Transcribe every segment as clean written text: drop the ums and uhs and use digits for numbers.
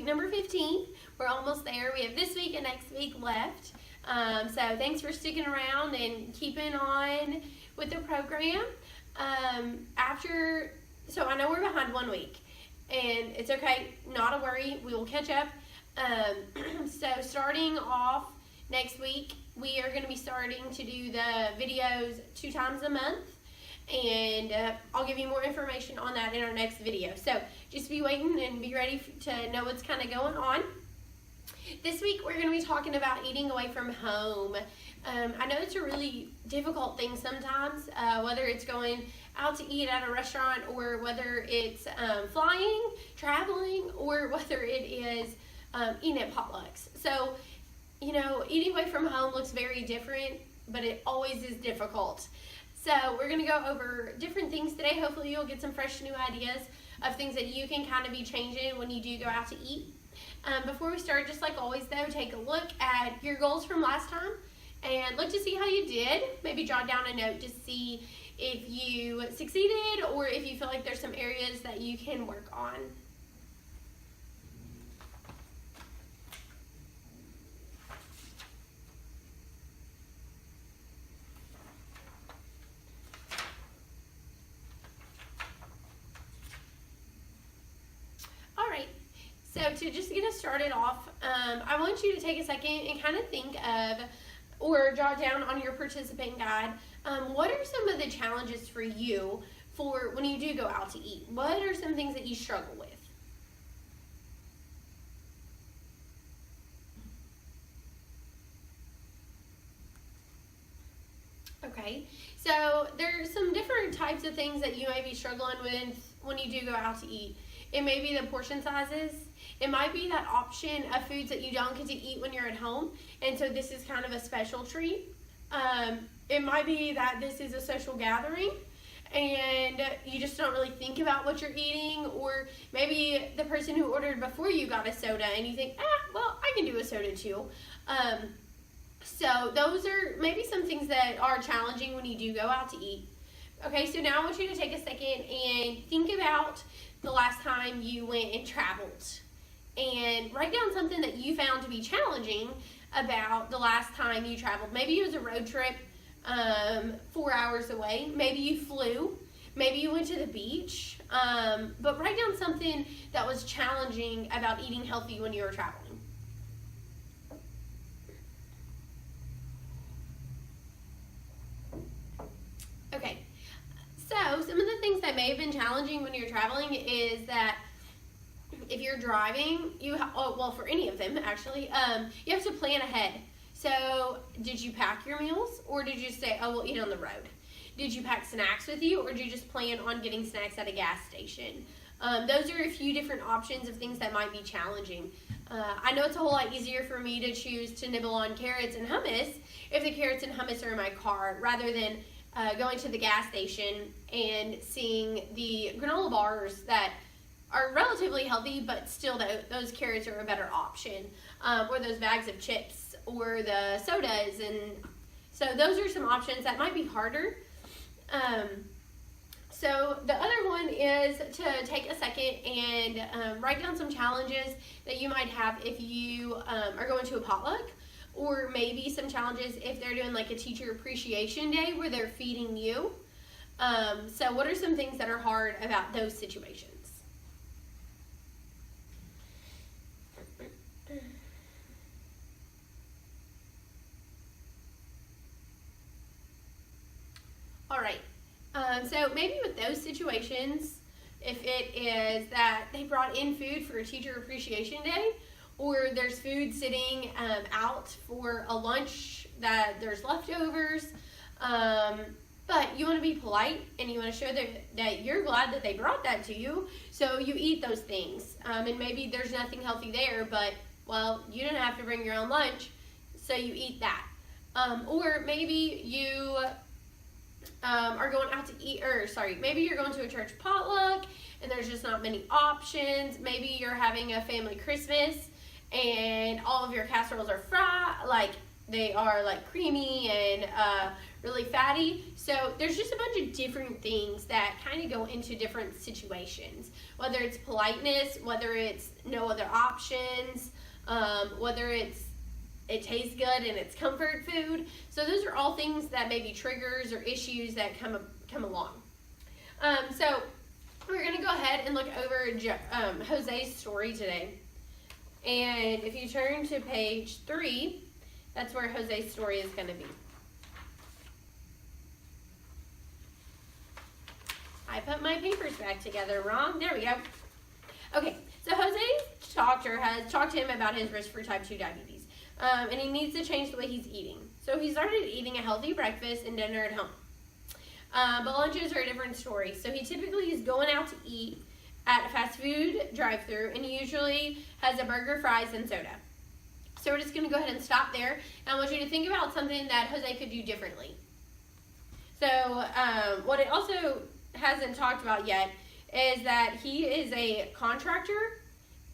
number 15. We're almost there. We have this week and next week left. So thanks for sticking around and keeping on with the program. So I know we're behind 1 week, and it's okay, not a worry, we will catch up. So starting off next week, we are going to be starting to do the videos 2 times a month, and I'll give you more information on that in our next video. So just be waiting and be ready to know what's kind of going on. This week we're going to be talking about eating away from home. I know it's a really difficult thing sometimes, whether it's going out to eat at a restaurant, or whether it's flying, traveling, or whether it is eating at potlucks. So, you know, eating away from home looks very different, but it always is difficult. So we're going to go over different things today. Hopefully you'll get some fresh new ideas of things that you can kind of be changing when you do go out to eat. Before we start, just like always though, take a look at your goals from last time and look to see how you did. Maybe jot down a note to see if you succeeded or if you feel like there's some areas that you can work on. So to just get us started off, I want you to take a second and kind of think of, or jot down on your participant guide, what are some of the challenges for you for when you do go out to eat? What are some things that you struggle with? Okay, so there's some different types of things that you may be struggling with when you do go out to eat. It may be the portion sizes. It might be that option of foods that you don't get to eat when you're at home, and so this is kind of a special treat. It might be that this is a social gathering, and you just don't really think about what you're eating, or maybe the person who ordered before you got a soda, and you think, well, I can do a soda too. So those are maybe some things that are challenging when you do go out to eat. Okay, so now I want you to take a second and think about the last time you went and traveled, and write down something that you found to be challenging about the last time you traveled. Maybe it was a road trip 4 hours away. Maybe you flew. Maybe you went to the beach. But write down something that was challenging about eating healthy when you were traveling. Okay, so some of the things that may have been challenging when you're traveling is that if you're driving, for any of them actually, you have to plan ahead. So did you pack your meals, or did you say, oh, we'll eat on the road? Did you pack snacks with you, or did you just plan on getting snacks at a gas station? Those are a few different options of things that might be challenging. I know it's a whole lot easier for me to choose to nibble on carrots and hummus if the carrots and hummus are in my car, rather than going to the gas station and seeing the granola bars that are relatively healthy, but still those carrots are a better option, or those bags of chips, or the sodas. And so those are some options that might be harder. So the other one is to take a second and write down some challenges that you might have if you are going to a potluck, or maybe some challenges if they're doing like a teacher appreciation day where they're feeding you. So what are some things that are hard about those situations? All right, so maybe with those situations, if it is that they brought in food for a teacher appreciation day, or there's food sitting out for a lunch that there's leftovers, but you want to be polite and you want to show that you're glad that they brought that to you, so you eat those things. And maybe there's nothing healthy there, but, well, you didn't have to bring your own lunch, so you eat that. Or maybe you are going out to eat, maybe you're going to a church potluck and there's just not many options. Maybe you're having a family Christmas and all of your casseroles are fried, they are like creamy and really fatty. So there's just a bunch of different things that kind of go into different situations, whether it's politeness, whether it's no other options, whether it tastes good and it's comfort food. So those are all things that may be triggers or issues that come along. So we're going to go ahead and look over Jose's story today. And if you turn to page 3, that's where Jose's story is going to be. I put my papers back together wrong. There we go. Okay, so Jose's doctor has talked to him about his risk for type 2 diabetes. And he needs to change the way he's eating. So he started eating a healthy breakfast and dinner at home. But lunches are a different story. So he typically is going out to eat at a fast food drive-thru, and he usually has a burger, fries, and soda. So we're just going to go ahead and stop there. And I want you to think about something that Jose could do differently. So what it also hasn't talked about yet is that he is a contractor.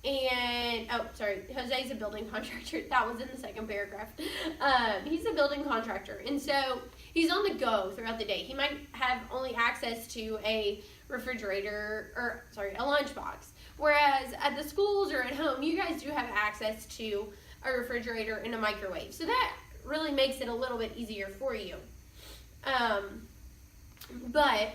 And, Jose's a building contractor. That was in the second paragraph. He's a building contractor. And so he's on the go throughout the day. He might have only access to a refrigerator, a lunchbox. Whereas at the schools or at home, you guys do have access to a refrigerator and a microwave. So that really makes it a little bit easier for you. But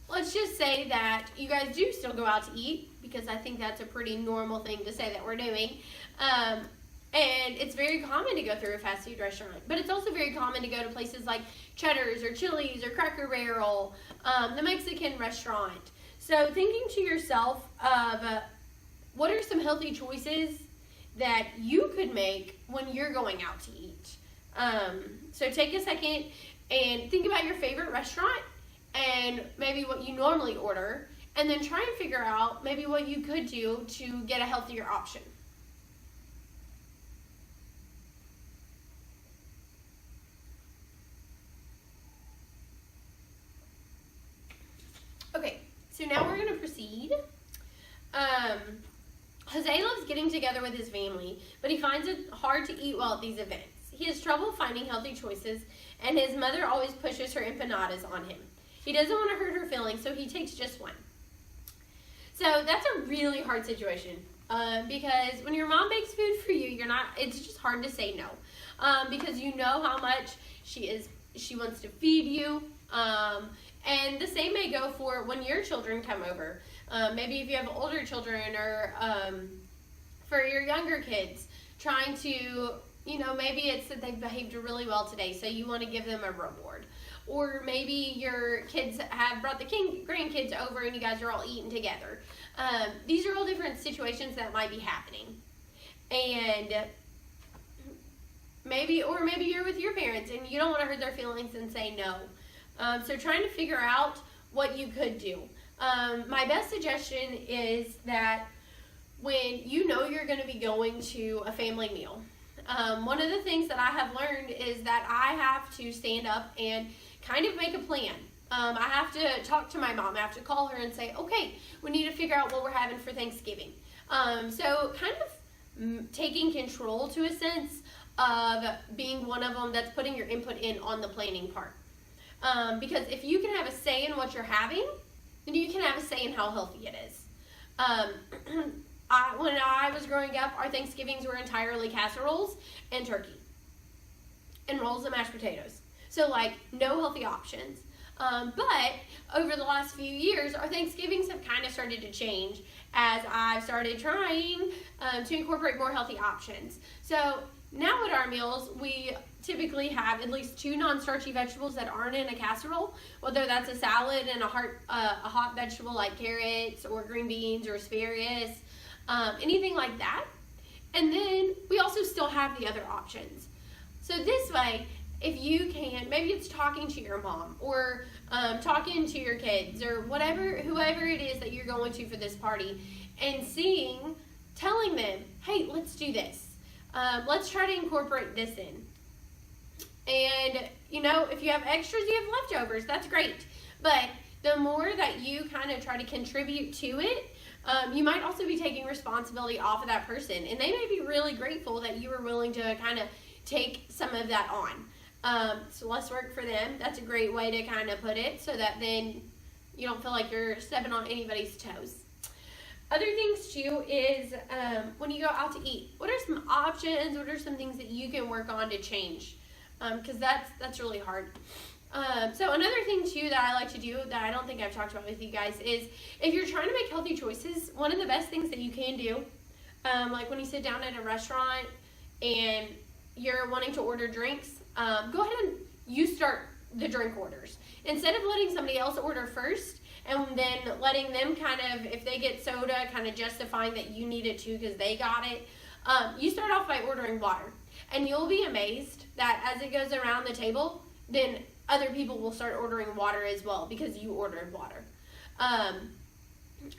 let's just say that you guys do still go out to eat, because I think that's a pretty normal thing to say that we're doing. And it's very common to go through a fast food restaurant. But it's also very common to go to places like Cheddar's or Chili's or Cracker Barrel, the Mexican restaurant. So thinking to yourself of what are some healthy choices that you could make when you're going out to eat. So take a second and think about your favorite restaurant and maybe what you normally order, and then try and figure out maybe what you could do to get a healthier option. Okay, so now we're going to proceed. Jose loves getting together with his family, but he finds it hard to eat well at these events. He has trouble finding healthy choices, and his mother always pushes her empanadas on him. He doesn't want to hurt her feelings, so he takes just one. So that's a really hard situation, because when your mom makes food for you, it's just hard to say no, because you know how much she wants to feed you, and the same may go for when your children come over. Maybe if you have older children, or for your younger kids, trying to, maybe it's that they've behaved really well today, so you want to give them a reward. Or maybe your kids have brought the grandkids over and you guys are all eating together. These are all different situations that might be happening. And maybe you're with your parents and you don't want to hurt their feelings and say no. So trying to figure out what you could do. My best suggestion is that when you know you're going to be going to a family meal, one of the things that I have learned is that I have to stand up and kind of make a plan. I have to talk to my mom. I have to call her and say, okay, we need to figure out what we're having for Thanksgiving. So kind of taking control to a sense of being one of them that's putting your input in on the planning part. Because if you can have a say in what you're having, then you can have a say in how healthy it is. When I was growing up, our Thanksgivings were entirely casseroles and turkey and rolls and mashed potatoes. So no healthy options. But over the last few years, our Thanksgivings have kind of started to change as I've started trying to incorporate more healthy options. So now at our meals, we typically have at least 2 non-starchy vegetables that aren't in a casserole, whether that's a salad and a hot vegetable like carrots or green beans or asparagus, anything like that. And then we also still have the other options. So this way, if you can, maybe it's talking to your mom or talking to your kids or whoever it is that you're going to for this party, and telling them, hey, let's do this. Let's try to incorporate this in. And, if you have extras, you have leftovers, that's great. But the more that you kind of try to contribute to it, you might also be taking responsibility off of that person. And they may be really grateful that you were willing to kind of take some of that on. So less work for them. That's a great way to kind of put it, so that then you don't feel like you're stepping on anybody's toes. Other things too is when you go out to eat, what are some options? What are some things that you can work on to change? Because that's really hard. So another thing too that I like to do that I don't think I've talked about with you guys is if you're trying to make healthy choices, one of the best things that you can do, like when you sit down at a restaurant and you're wanting to order drinks, go ahead and you start the drink orders. Instead of letting somebody else order first and then letting them kind of, if they get soda, kind of justifying that you need it too because they got it, you start off by ordering water. And you'll be amazed that as it goes around the table, then other people will start ordering water as well because you ordered water.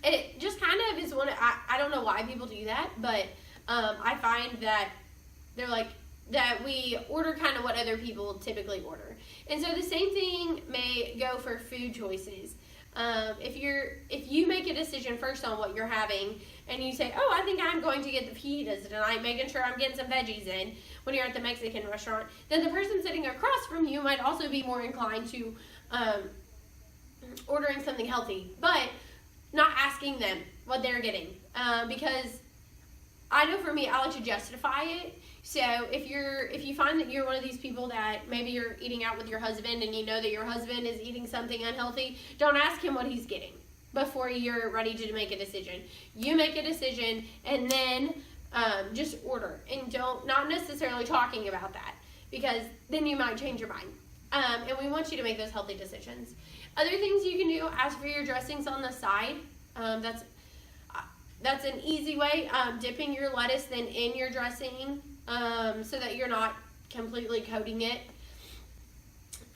It just kind of is I don't know why people do that, but I find that they're like, that we order kind of what other people typically order. And so the same thing may go for food choices. If you make a decision first on what you're having and you say, oh, I think I'm going to get the fajitas tonight, making sure I'm getting some veggies in when you're at the Mexican restaurant, then the person sitting across from you might also be more inclined to ordering something healthy, but not asking them what they're getting. Because I know for me, I like to justify it. So if you find that you're one of these people that maybe you're eating out with your husband and you know that your husband is eating something unhealthy, don't ask him what he's getting before you're ready to make a decision. You make a decision and then just order, and not necessarily talking about that, because then you might change your mind. And we want you to make those healthy decisions. Other things you can do, ask for your dressings on the side. That's an easy way, dipping your lettuce then in your dressing, so that you're not completely coating it.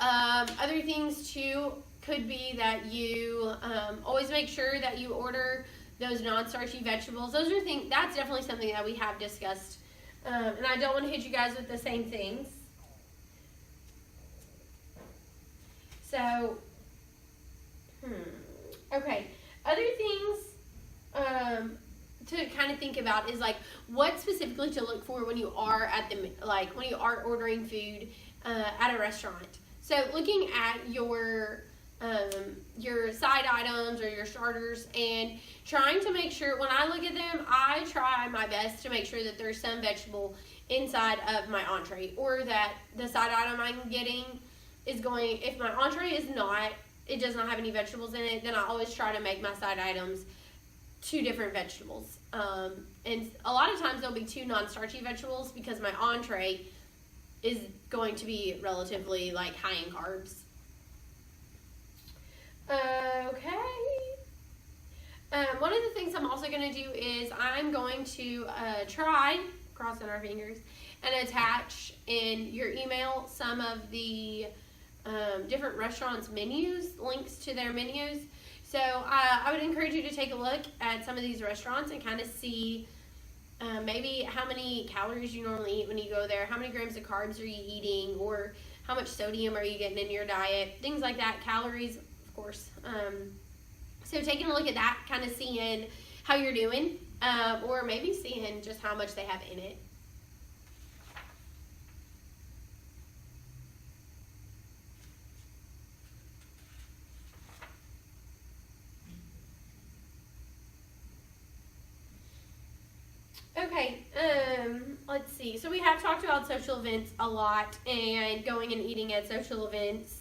Other things too could be that you always make sure that you order those non-starchy vegetables. That's definitely something that we have discussed, and I don't want to hit you guys with the same things. So, okay. Other things to kind of think about is like what specifically to look for when you are when you are ordering food at a restaurant. So looking at your side items or your starters and trying to make sure, when I look at them, I try my best to make sure that there's some vegetable inside of my entree, or that the side item I'm getting is going, if my entree it does not have any vegetables in it, then I always try to make my side items 2 different vegetables. And a lot of times there'll be 2 non-starchy vegetables because my entree is going to be relatively high in carbs. Okay. One of the things I'm also going to do is I'm going to try, crossing our fingers, and attach in your email some of the different restaurants' menus, links to their menus. So I would encourage you to take a look at some of these restaurants and kind of see maybe how many calories you normally eat when you go there, how many grams of carbs are you eating, or how much sodium are you getting in your diet, things like that, calories, of course. So taking a look at that, kind of seeing how you're doing, or maybe seeing just how much they have in it. Okay, let's see. So we have talked about social events a lot and going and eating at social events.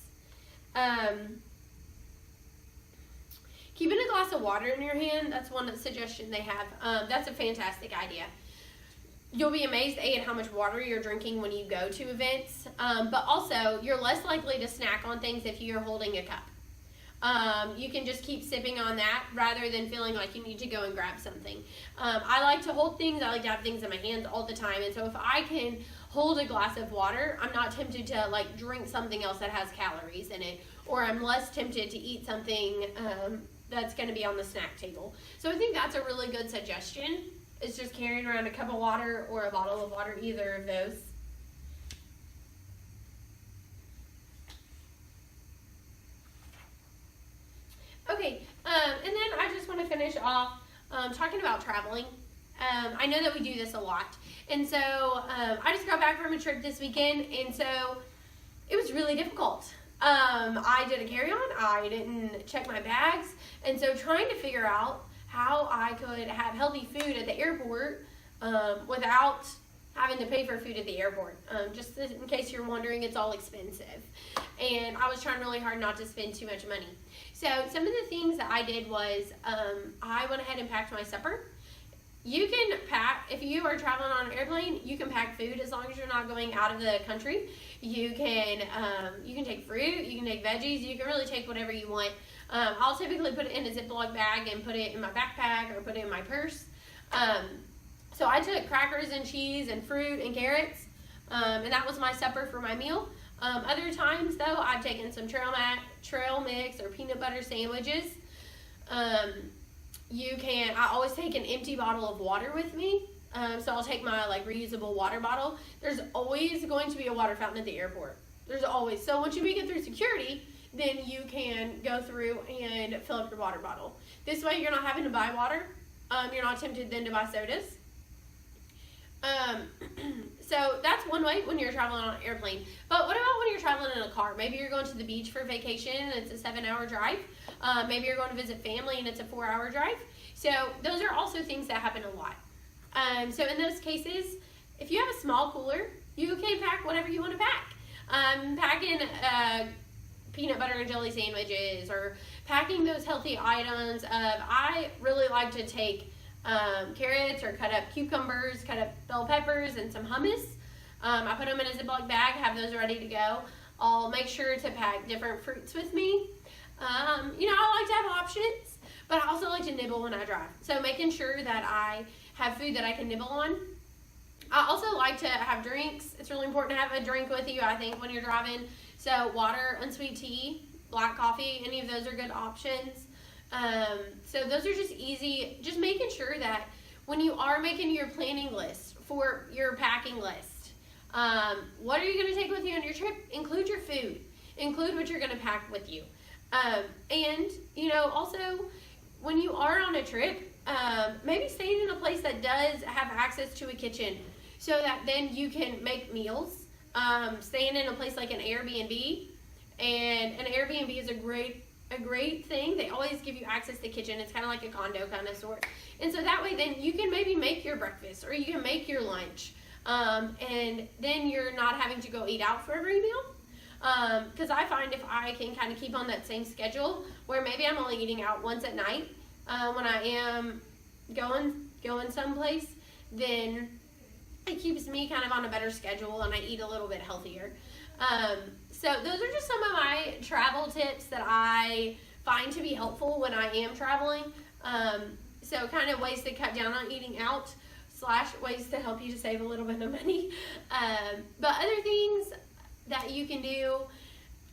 Keeping a glass of water in your hand, that's one suggestion they have. That's a fantastic idea. You'll be amazed, at how much water you're drinking when you go to events, but also you're less likely to snack on things if you're holding a cup. You can just keep sipping on that rather than feeling like you need to go and grab something. I like to hold things. I like to have things in my hands all the time. And so if I can hold a glass of water, I'm not tempted to drink something else that has calories in it, or I'm less tempted to eat something that's going to be on the snack table. So I think that's a really good suggestion. It's just carrying around a cup of water or a bottle of water, either of those. Okay, and then I just want to finish off talking about traveling. I know that we do this a lot. And so I just got back from a trip this weekend, and so it was really difficult. I did a carry-on. I didn't check my bags. And so trying to figure out how I could have healthy food at the airport without having to pay for food at the airport. Just in case you're wondering, it's all expensive. And I was trying really hard not to spend too much money. So some of the things that I did was I went ahead and packed my supper. You can pack, if you are traveling on an airplane, you can pack food as long as you're not going out of the country. You can take fruit, you can take veggies, you can really take whatever you want. I'll typically put it in a Ziploc bag and put it in my backpack or put it in my purse. So I took crackers and cheese and fruit and carrots, and that was my supper for my meal. Other times, though, I've taken some trail mix or peanut butter sandwiches. I always take an empty bottle of water with me. So I'll take my reusable water bottle. There's always going to be a water fountain at the airport. There's always. So once you make it through security, then you can go through and fill up your water bottle. This way you're not having to buy water. You're not tempted then to buy sodas. So that's one way when you're traveling on an airplane. But what about when you're traveling in a car? Maybe you're going to the beach for vacation and it's a 7-hour drive. Maybe you're going to visit family and it's a 4-hour drive. So those are also things that happen a lot. So in those cases, if you have a small cooler, you can pack whatever you want to pack. Packing peanut butter and jelly sandwiches, or packing those healthy items. I really like to take carrots or cut up cucumbers, cut up bell peppers, and some hummus. I put them in a Ziploc bag, have those ready to go. I'll make sure to pack different fruits with me. I like to have options, but I also like to nibble when I drive. So making sure that I have food that I can nibble on. I also like to have drinks. It's really important to have a drink with you, I think, when you're driving. So water, unsweet tea, black coffee, any of those are good options. So those are just easy. Just making sure that when you are making your planning list for your packing list, what are you going to take with you on your trip? Include your food. Include what you're going to pack with you. And also when you are on a trip, maybe staying in a place that does have access to a kitchen so that then you can make meals. Staying in a place like an Airbnb, and an Airbnb is a great thing. They always give you access to kitchen. It's kind of like a condo kind of sort. And so that way then you can maybe make your breakfast or you can make your lunch. And then you're not having to go eat out for every meal. Because I find if I can kind of keep on that same schedule where maybe I'm only eating out once at night when I am going someplace, then it keeps me kind of on a better schedule and I eat a little bit healthier. So those are just some of my travel tips that I find to be helpful when I am traveling. So kind of ways to cut down on eating out / ways to help you to save a little bit of money. But other things that you can do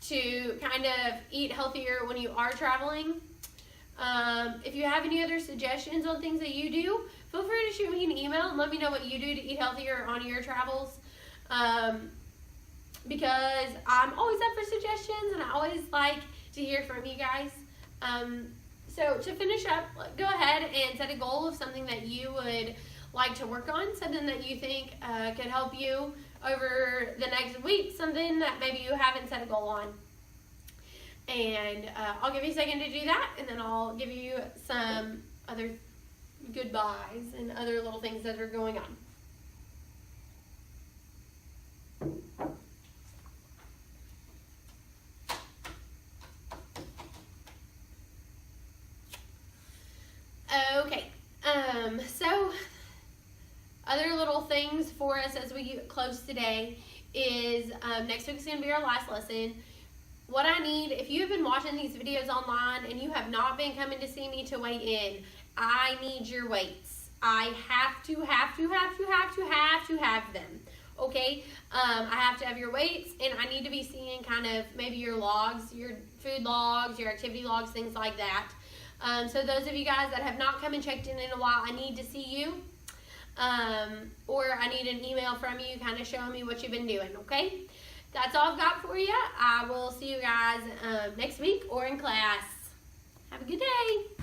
to kind of eat healthier when you are traveling. If you have any other suggestions on things that you do, feel free to shoot me an email and let me know what you do to eat healthier on your travels. Because I'm always up for suggestions and I always like to hear from you guys. So to finish up, go ahead and set a goal of something that you would like to work on, something that you think could help you over the next week, something that maybe you haven't set a goal on. And I'll give you a second to do that, and then I'll give you some other goodbyes and other little things that are going on. Okay, so other little things for us as we get close today is next week's going to be our last lesson. What I need, if you have been watching these videos online and you have not been coming to see me to weigh in, I need your weights. I have to have them. Okay? I have to have your weights, and I need to be seeing kind of maybe your logs, your food logs, your activity logs, things like that. So those of you guys that have not come and checked in a while, I need to see you. Or I need an email from you kind of showing me what you've been doing, okay? That's all I've got for you. I will see you guys next week or in class. Have a good day.